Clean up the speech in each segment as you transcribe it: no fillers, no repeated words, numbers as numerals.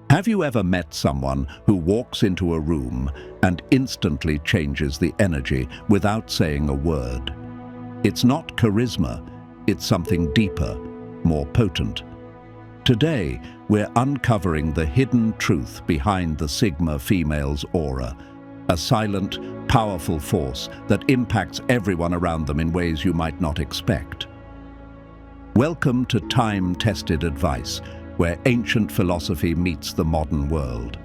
Have you ever met someone who walks into a room and instantly changes the energy without saying a word? It's not charisma, it's something deeper, more potent. Today, we're uncovering the hidden truth behind the Sigma female's aura, a silent, powerful force that impacts everyone around them in ways you might not expect. Welcome to time-tested advice, where ancient philosophy meets the modern world.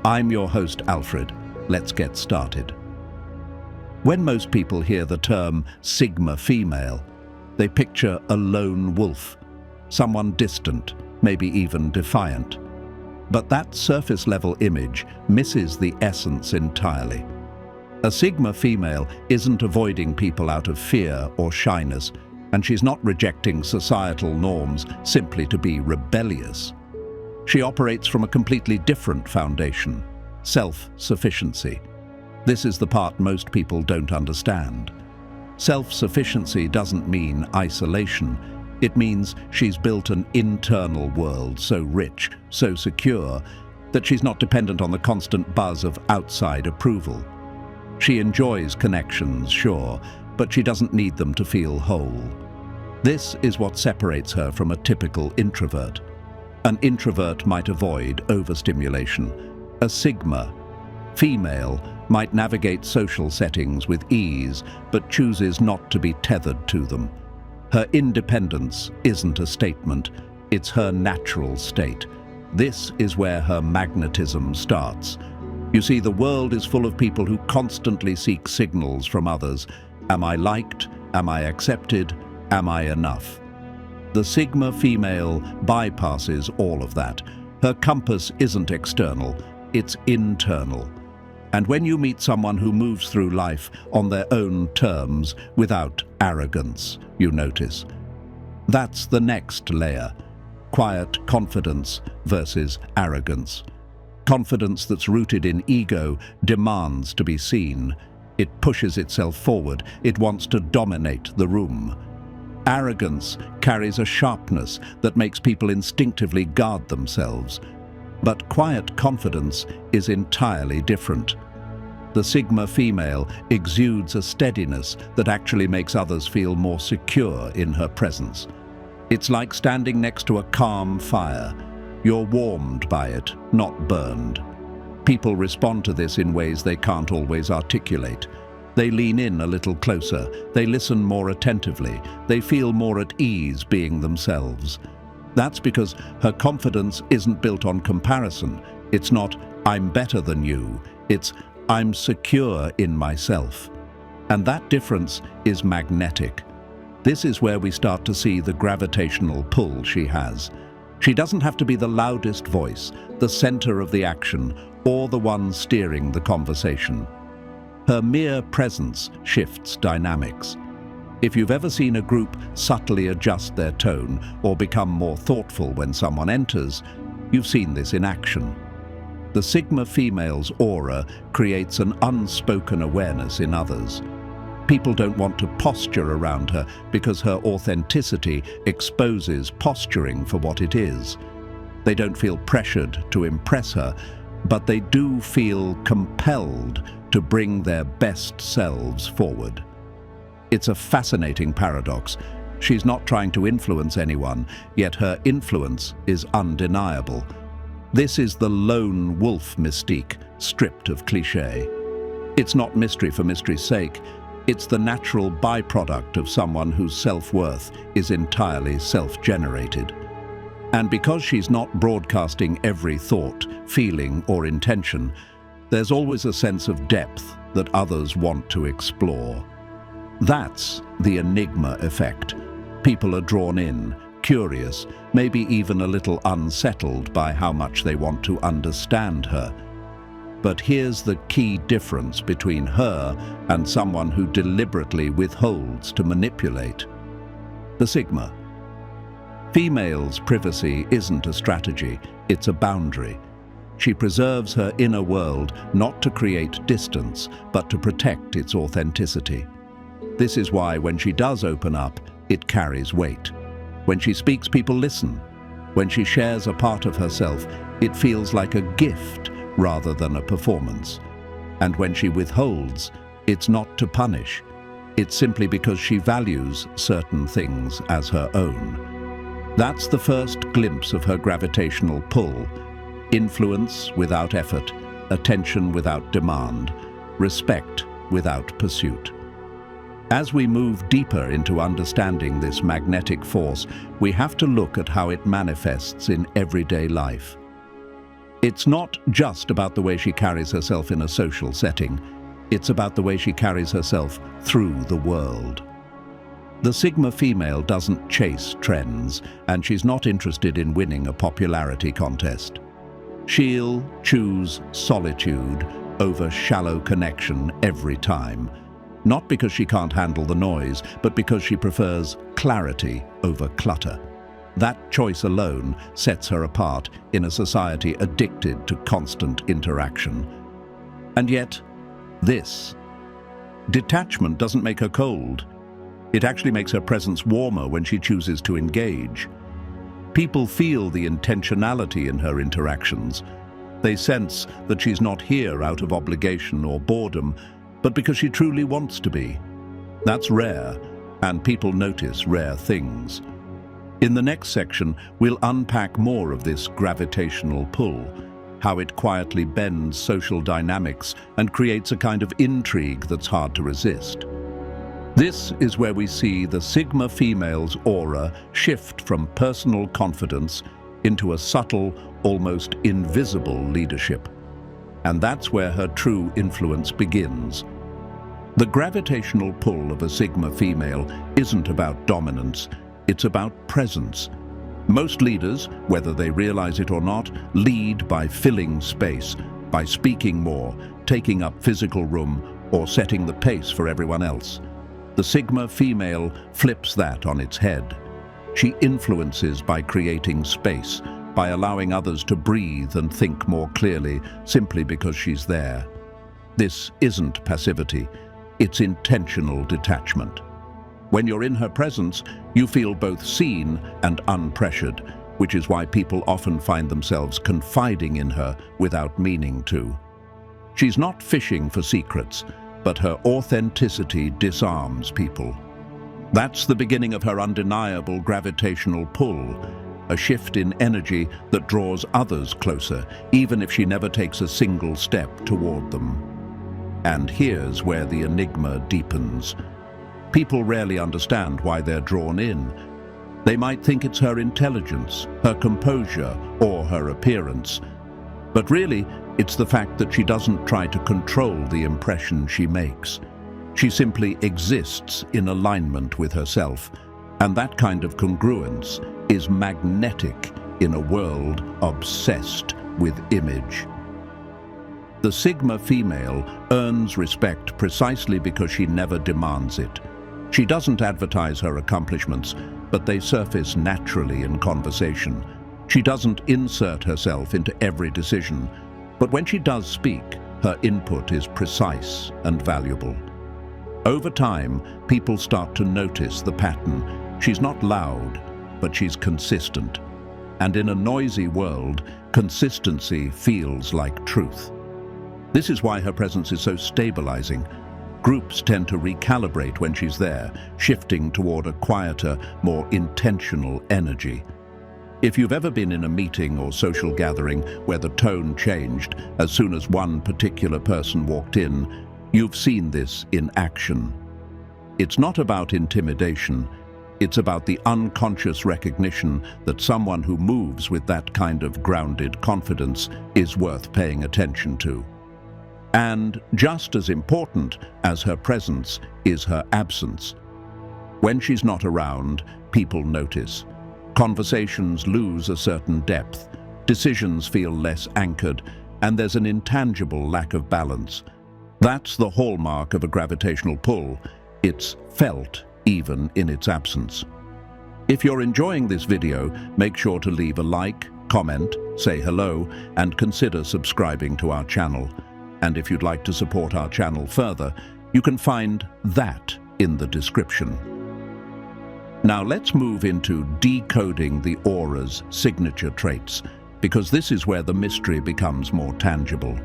I'm your host, Alfred. Let's get started. When most people hear the term Sigma female, they picture a lone wolf, someone distant, maybe even defiant. But that surface-level image misses the essence entirely. A Sigma female isn't avoiding people out of fear or shyness, and she's not rejecting societal norms simply to be rebellious. She operates from a completely different foundation: self-sufficiency. This is the part most people don't understand. Self-sufficiency doesn't mean isolation. It means she's built an internal world so rich, so secure, that she's not dependent on the constant buzz of outside approval. She enjoys connections, sure, but she doesn't need them to feel whole. This is what separates her from a typical introvert. An introvert might avoid overstimulation. A Sigma female might navigate social settings with ease, but chooses not to be tethered to them. Her independence isn't a statement, it's her natural state. This is where her magnetism starts. You see, the world is full of people who constantly seek signals from others. Am I liked? Am I accepted? Am I enough? The Sigma female bypasses all of that. Her compass isn't external, it's internal. And when you meet someone who moves through life on their own terms, without arrogance, you notice. That's the next layer: quiet confidence versus arrogance. Confidence that's rooted in ego demands to be seen. It pushes itself forward. It wants to dominate the room. Arrogance carries a sharpness that makes people instinctively guard themselves. But quiet confidence is entirely different. The Sigma female exudes a steadiness that actually makes others feel more secure in her presence. It's like standing next to a calm fire. You're warmed by it, not burned. People respond to this in ways they can't always articulate. They lean in a little closer, they listen more attentively, they feel more at ease being themselves. That's because her confidence isn't built on comparison. It's not, I'm better than you. It's, I'm secure in myself. And that difference is magnetic. This is where we start to see the gravitational pull she has. She doesn't have to be the loudest voice, the center of the action, or the one steering the conversation. Her mere presence shifts dynamics. If you've ever seen a group subtly adjust their tone or become more thoughtful when someone enters, you've seen this in action. The Sigma female's aura creates an unspoken awareness in others. People don't want to posture around her because her authenticity exposes posturing for what it is. They don't feel pressured to impress her, but they do feel compelled to bring their best selves forward. It's a fascinating paradox. She's not trying to influence anyone, yet her influence is undeniable. This is the lone wolf mystique, stripped of cliché. It's not mystery for mystery's sake. It's the natural byproduct of someone whose self-worth is entirely self-generated. And because she's not broadcasting every thought, feeling, or intention, there's always a sense of depth that others want to explore. That's the enigma effect. People are drawn in, curious, maybe even a little unsettled by how much they want to understand her. But here's the key difference between her and someone who deliberately withholds to manipulate. The Sigma. Female's privacy isn't a strategy, it's a boundary. She preserves her inner world not to create distance, but to protect its authenticity. This is why when she does open up, it carries weight. When she speaks, people listen. When she shares a part of herself, it feels like a gift rather than a performance. And when she withholds, it's not to punish. It's simply because she values certain things as her own. That's the first glimpse of her gravitational pull. Influence without effort, attention without demand, respect without pursuit. As we move deeper into understanding this magnetic force, we have to look at how it manifests in everyday life. It's not just about the way she carries herself in a social setting. It's about the way she carries herself through the world. The Sigma female doesn't chase trends, and she's not interested in winning a popularity contest. She'll choose solitude over shallow connection every time. Not because she can't handle the noise, but because she prefers clarity over clutter. That choice alone sets her apart in a society addicted to constant interaction. And yet, this detachment doesn't make her cold. It actually makes her presence warmer when she chooses to engage. People feel the intentionality in her interactions. They sense that she's not here out of obligation or boredom, but because she truly wants to be. That's rare, and people notice rare things. In the next section, we'll unpack more of this gravitational pull, how it quietly bends social dynamics and creates a kind of intrigue that's hard to resist. This is where we see the Sigma female's aura shift from personal confidence into a subtle, almost invisible leadership. And that's where her true influence begins. The gravitational pull of a Sigma female isn't about dominance, it's about presence. Most leaders, whether they realize it or not, lead by filling space, by speaking more, taking up physical room, or setting the pace for everyone else. The Sigma female flips that on its head. She influences by creating space, by allowing others to breathe and think more clearly simply because she's there. This isn't passivity, it's intentional detachment. When you're in her presence, you feel both seen and unpressured, which is why people often find themselves confiding in her without meaning to. She's not fishing for secrets, but her authenticity disarms people. That's the beginning of her undeniable gravitational pull, a shift in energy that draws others closer, even if she never takes a single step toward them. And here's where the enigma deepens. People rarely understand why they're drawn in. They might think it's her intelligence, her composure, or her appearance. But really, it's the fact that she doesn't try to control the impression she makes. She simply exists in alignment with herself, and that kind of congruence is magnetic in a world obsessed with image. The Sigma female earns respect precisely because she never demands it. She doesn't advertise her accomplishments, but they surface naturally in conversation. She doesn't insert herself into every decision, but when she does speak, her input is precise and valuable. Over time, people start to notice the pattern. She's not loud, but she's consistent. And in a noisy world, consistency feels like truth. This is why her presence is so stabilizing. Groups tend to recalibrate when she's there, shifting toward a quieter, more intentional energy. If you've ever been in a meeting or social gathering where the tone changed as soon as one particular person walked in, you've seen this in action. It's not about intimidation. It's about the unconscious recognition that someone who moves with that kind of grounded confidence is worth paying attention to. And just as important as her presence is her absence. When she's not around, people notice. Conversations lose a certain depth, decisions feel less anchored, and there's an intangible lack of balance. That's the hallmark of a gravitational pull. It's felt even in its absence. If you're enjoying this video, make sure to leave a like, comment, say hello, and consider subscribing to our channel. And if you'd like to support our channel further, you can find that in the description. Now let's move into decoding the aura's signature traits, because this is where the mystery becomes more tangible.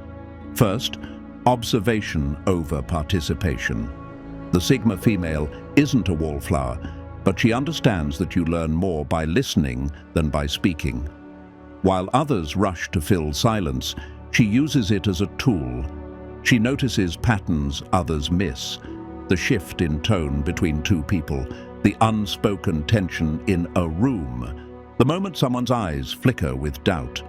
First, observation over participation. The Sigma female isn't a wallflower, but she understands that you learn more by listening than by speaking. While others rush to fill silence, she uses it as a tool. She notices patterns others miss, the shift in tone between two people, the unspoken tension in a room, the moment someone's eyes flicker with doubt.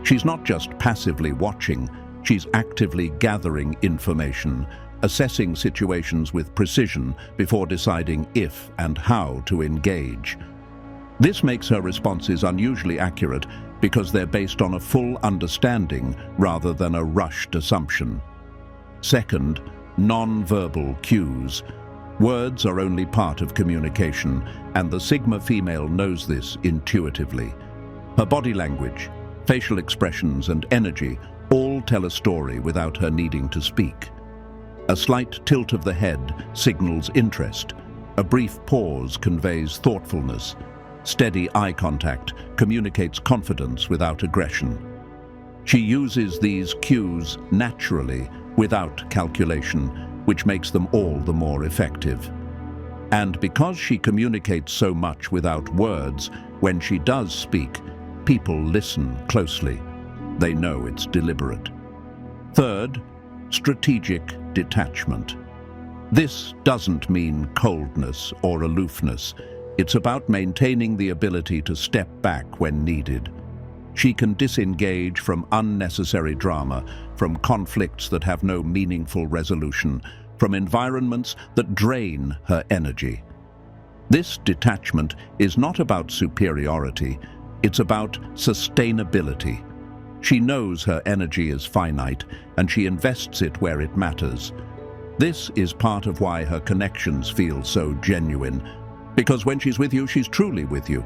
She's not just passively watching, she's actively gathering information, assessing situations with precision before deciding if and how to engage. This makes her responses unusually accurate because they're based on a full understanding rather than a rushed assumption. Second, non-verbal cues. Words are only part of communication, and the Sigma female knows this intuitively. Her body language, facial expressions, and energy all tell a story without her needing to speak. A slight tilt of the head signals interest. A brief pause conveys thoughtfulness. Steady eye contact communicates confidence without aggression. She uses these cues naturally, without calculation, which makes them all the more effective. And because she communicates so much without words, when she does speak, people listen closely. They know it's deliberate. Third, strategic detachment. This doesn't mean coldness or aloofness. It's about maintaining the ability to step back when needed. She can disengage from unnecessary drama, from conflicts that have no meaningful resolution, from environments that drain her energy. This detachment is not about superiority, it's about sustainability. She knows her energy is finite, and she invests it where it matters. This is part of why her connections feel so genuine, because when she's with you, she's truly with you.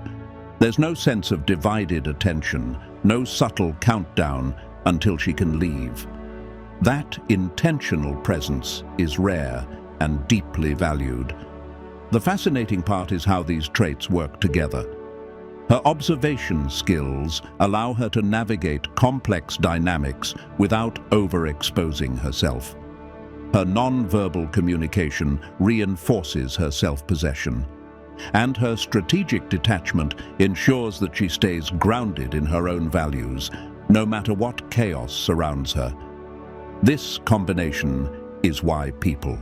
There's no sense of divided attention, no subtle countdown until she can leave. That intentional presence is rare and deeply valued. The fascinating part is how these traits work together. Her observation skills allow her to navigate complex dynamics without overexposing herself. Her non-verbal communication reinforces her self-possession. And her strategic detachment ensures that she stays grounded in her own values, no matter what chaos surrounds her. This combination is why people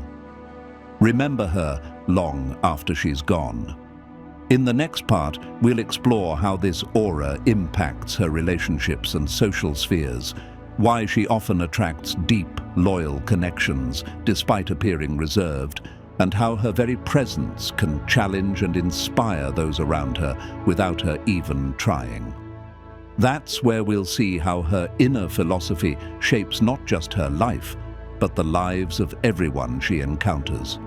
remember her long after she's gone. In the next part, we'll explore how this aura impacts her relationships and social spheres, why she often attracts deep, loyal connections despite appearing reserved, and how her very presence can challenge and inspire those around her without her even trying. That's where we'll see how her inner philosophy shapes not just her life, but the lives of everyone she encounters.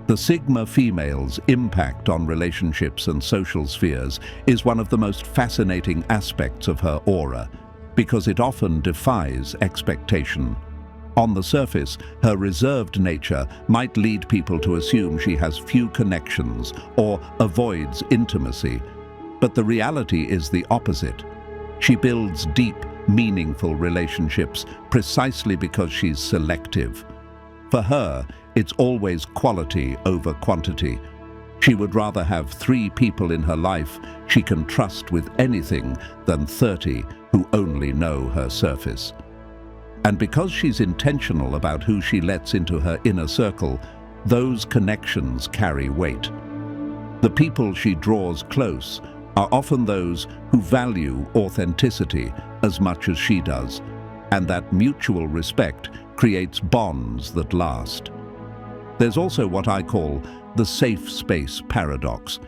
The Sigma female's impact on relationships and social spheres is one of the most fascinating aspects of her aura, because it often defies expectation. On the surface, her reserved nature might lead people to assume she has few connections or avoids intimacy, but the reality is the opposite. She builds deep, meaningful relationships precisely because she's selective. For her, it's always quality over quantity. She would rather have 3 people in her life she can trust with anything than 30 who only know her surface. And because she's intentional about who she lets into her inner circle, those connections carry weight. The people she draws close are often those who value authenticity as much as she does, and that mutual respect creates bonds that last. There's also what I call the safe space paradox.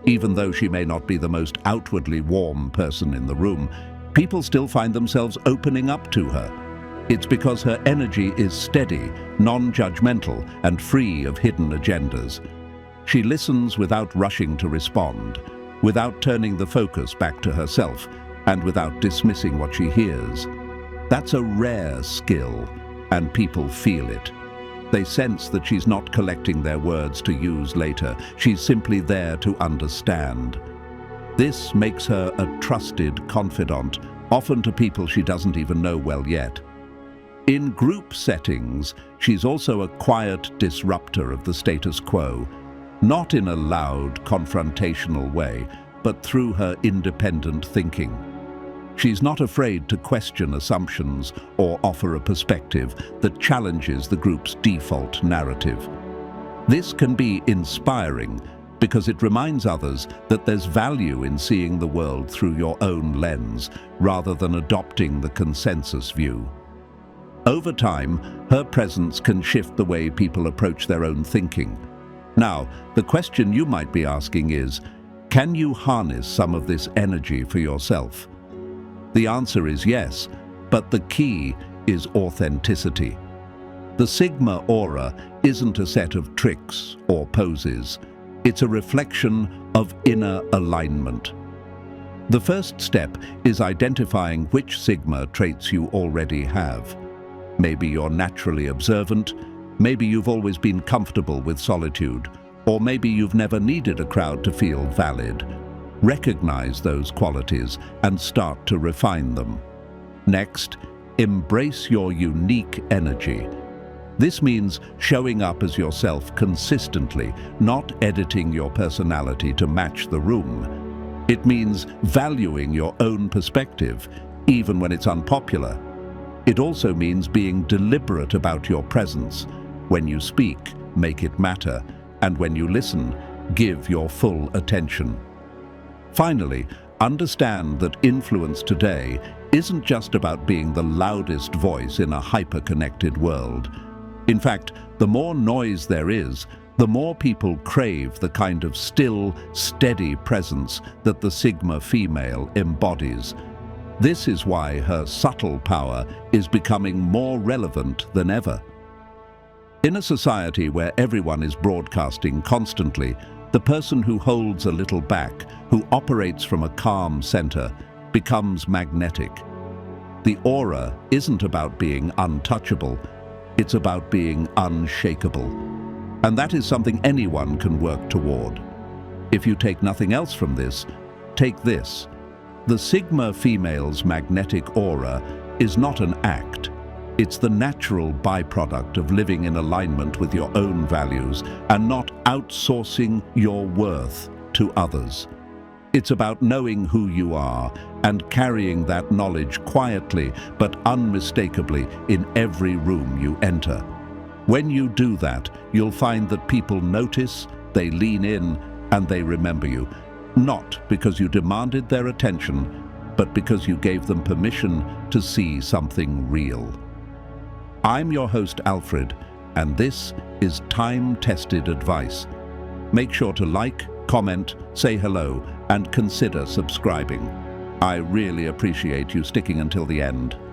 Even though she may not be the most outwardly warm person in the room, people still find themselves opening up to her. It's because her energy is steady, non-judgmental, and free of hidden agendas. She listens without rushing to respond, without turning the focus back to herself, and without dismissing what she hears. That's a rare skill, and people feel it. They sense that she's not collecting their words to use later. She's simply there to understand. This makes her a trusted confidant, often to people she doesn't even know well yet. In group settings, she's also a quiet disruptor of the status quo, not in a loud, confrontational way, but through her independent thinking. She's not afraid to question assumptions or offer a perspective that challenges the group's default narrative. This can be inspiring because it reminds others that there's value in seeing the world through your own lens rather than adopting the consensus view. Over time, her presence can shift the way people approach their own thinking. Now, the question you might be asking is, can you harness some of this energy for yourself? The answer is yes, but the key is authenticity. The Sigma aura isn't a set of tricks or poses. It's a reflection of inner alignment. The first step is identifying which Sigma traits you already have. Maybe you're naturally observant, maybe you've always been comfortable with solitude, or maybe you've never needed a crowd to feel valid. Recognize those qualities and start to refine them. Next, embrace your unique energy. This means showing up as yourself consistently, not editing your personality to match the room. It means valuing your own perspective, even when it's unpopular. It also means being deliberate about your presence. When you speak, make it matter, and when you listen, give your full attention. Finally, understand that influence today isn't just about being the loudest voice in a hyper-connected world. In fact, the more noise there is, the more people crave the kind of still, steady presence that the Sigma female embodies. This is why her subtle power is becoming more relevant than ever. In a society where everyone is broadcasting constantly, the person who holds a little back, who operates from a calm center, becomes magnetic. The aura isn't about being untouchable, it's about being unshakable. And that is something anyone can work toward. If you take nothing else from this, take this. The Sigma female's magnetic aura is not an act. It's the natural byproduct of living in alignment with your own values and not outsourcing your worth to others. It's about knowing who you are and carrying that knowledge quietly but unmistakably in every room you enter. When you do that, you'll find that people notice, they lean in, and they remember you. Not because you demanded their attention, but because you gave them permission to see something real. I'm your host, Alfred, and this is time-tested advice. Make sure to like, comment, say hello, and consider subscribing. I really appreciate you sticking until the end.